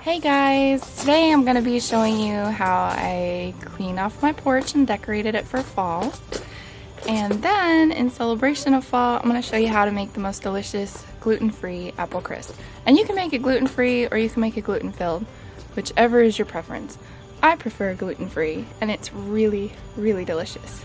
Hey guys, today I'm going to be showing you how I clean off my porch and decorated it for fall. And then in celebration of fall, I'm going to show you how to make the most delicious gluten-free apple crisp. And you can make it gluten-free or you can make it gluten-filled, whichever is your preference. I prefer gluten-free and it's really, really delicious.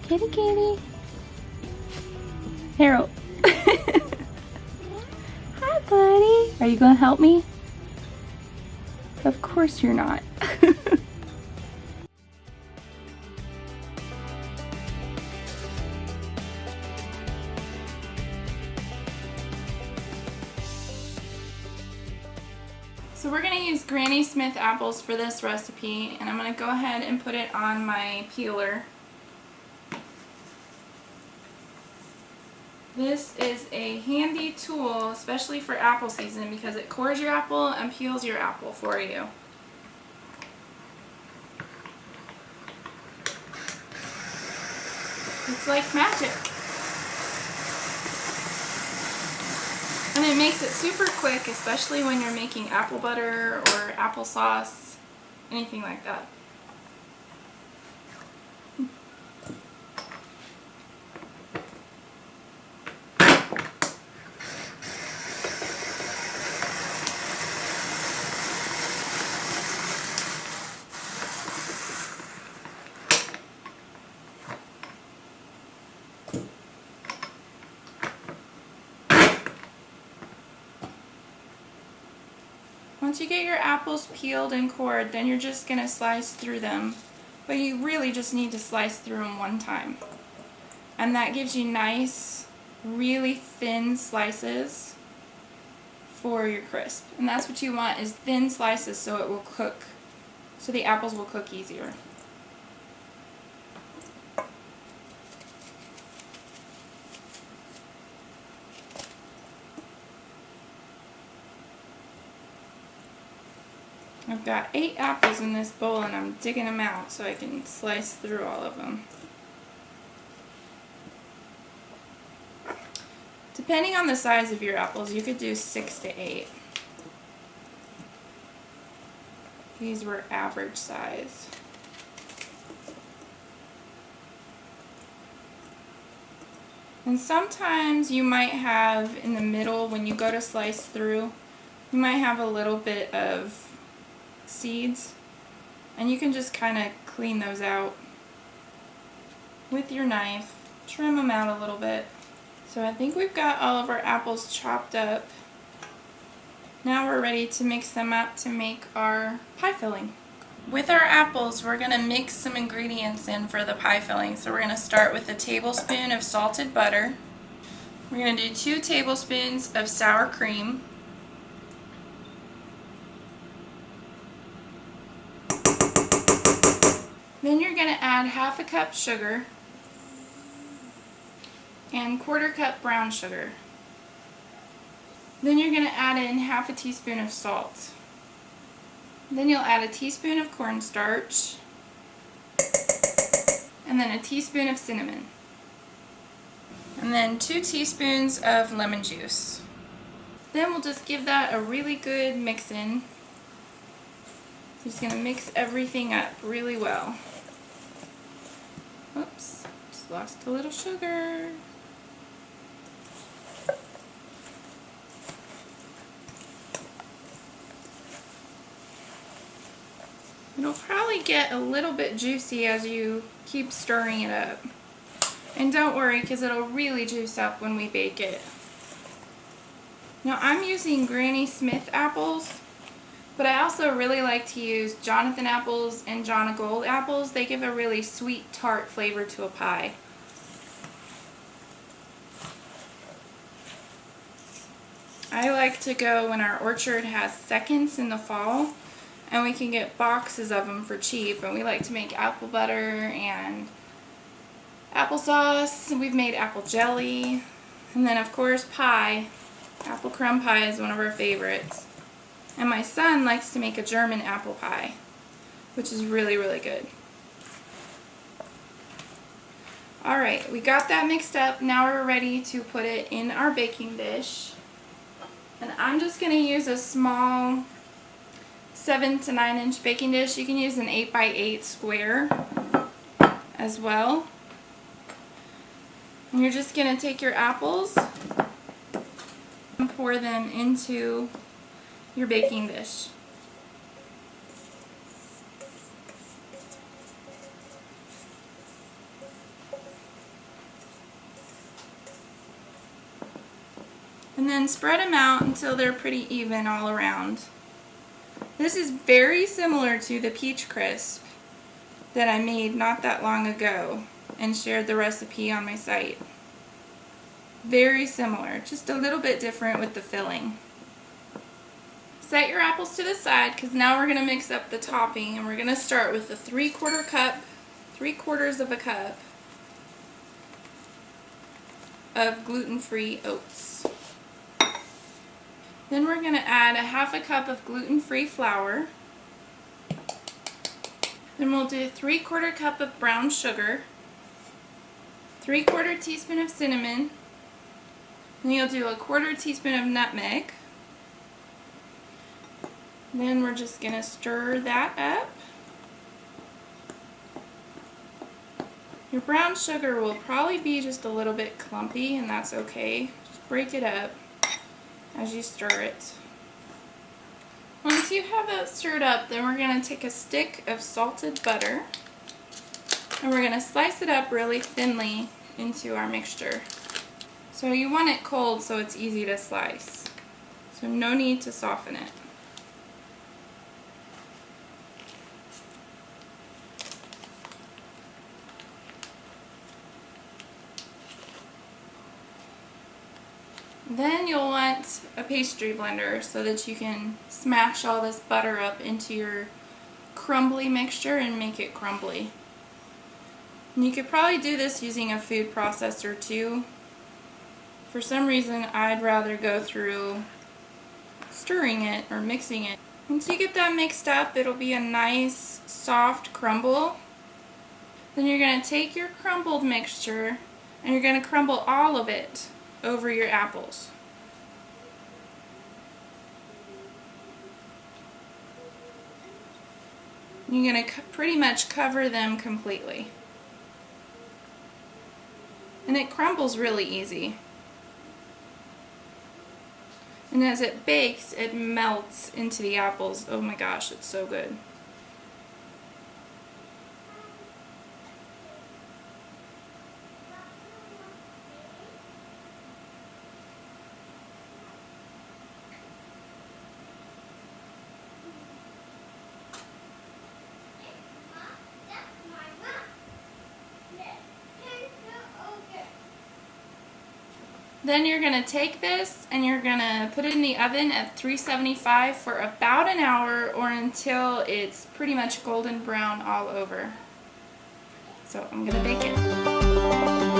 Kitty kitty. Harold. Hi buddy. Are you gonna help me? Of course you're not. So we're going to use Granny Smith apples for this recipe, and I'm going to go ahead and put it on my peeler. This is a handy tool, especially for apple season, because it cores your apple and peels your apple for you. It's like magic. And it makes it super quick, especially when you're making apple butter or applesauce, anything like that. Once you get your apples peeled and cored, then you're just going to slice through them. But you really just need to slice through them one time. And that gives you nice, really thin slices for your crisp. And that's what you want, is thin slices so it will cook, so the apples will cook easier. I've got 8 apples in this bowl and I'm digging them out so I can slice through all of them. Depending on the size of your apples, you could do 6 to 8. These were average size. And sometimes you might have in the middle, when you go to slice through, you might have a little bit of seeds, and you can just kind of clean those out with your knife, trim them out a little bit. So I think we've got all of our apples chopped up. Now we're ready to mix them up to make our pie filling. With our apples, we're going to mix some ingredients in for the pie filling. So we're going to start with a tablespoon of salted butter. We're going to do 2 tablespoons of sour cream. Then you're going to add 1/2 cup sugar and 1/4 cup brown sugar. Then you're going to add in 1/2 teaspoon of salt. Then you'll add a teaspoon of cornstarch and then a teaspoon of cinnamon. And then 2 teaspoons of lemon juice. Then we'll just give that a really good mix in. Just going to mix everything up really well. Oops, just lost a little sugar. It'll probably get a little bit juicy as you keep stirring it up. And don't worry, because it'll really juice up when we bake it. Now I'm using Granny Smith apples, but I also really like to use Jonathan apples and John Gold apples. They give a really sweet, tart flavor to a pie. I like to go when our orchard has seconds in the fall, and we can get boxes of them for cheap, and we like to make apple butter and applesauce. We've made apple jelly, and then of course pie. Apple crumb pie is one of our favorites. And my son likes to make a German apple pie, which is really, really good. Alright, we got that mixed up. Now we're ready to put it in our baking dish. And I'm just going to use a small 7 to 9 inch baking dish. You can use an 8 by 8 square as well. And you're just going to take your apples and pour them into your baking dish. And then spread them out until they're pretty even all around. This is very similar to the peach crisp that I made not that long ago and shared the recipe on my site. Very similar, just a little bit different with the filling. Set your apples to the side, because now we're going to mix up the topping, and we're going to start with the 3/4 cup, 3/4 of a cup of gluten-free oats. Then we're going to add a 1/2 cup of gluten-free flour. Then we'll do 3/4 cup of brown sugar, 3/4 teaspoon of cinnamon, then you'll do a 1/4 teaspoon of nutmeg. Then we're just going to stir that up. Your brown sugar will probably be just a little bit clumpy, and that's okay. Just break it up as you stir it. Once you have that stirred up, then we're going to take a stick of salted butter, and we're going to slice it up really thinly into our mixture. So you want it cold so it's easy to slice. So no need to soften it. Then you'll want a pastry blender so that you can smash all this butter up into your crumbly mixture and make it crumbly. And you could probably do this using a food processor too. For some reason, I'd rather go through stirring it or mixing it. Once you get that mixed up, it'll be a nice soft crumble. Then you're going to take your crumbled mixture and you're going to crumble all of it over your apples. You're going to pretty much cover them completely. And it crumbles really easy. And as it bakes, it melts into the apples. Oh my gosh, it's so good. Then you're going to take this and you're going to put it in the oven at 375 for about an hour, or until it's pretty much golden brown all over. So I'm going to bake it.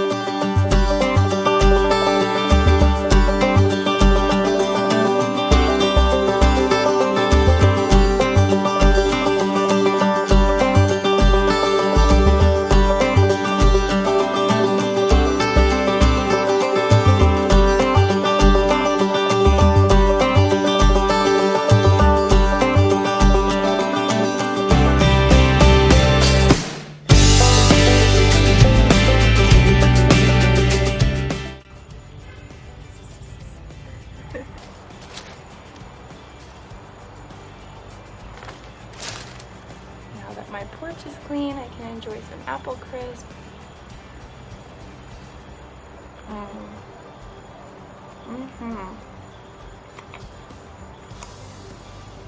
is clean. I can enjoy some apple crisp.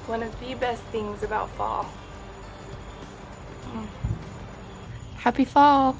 One of the best things about fall. Happy fall!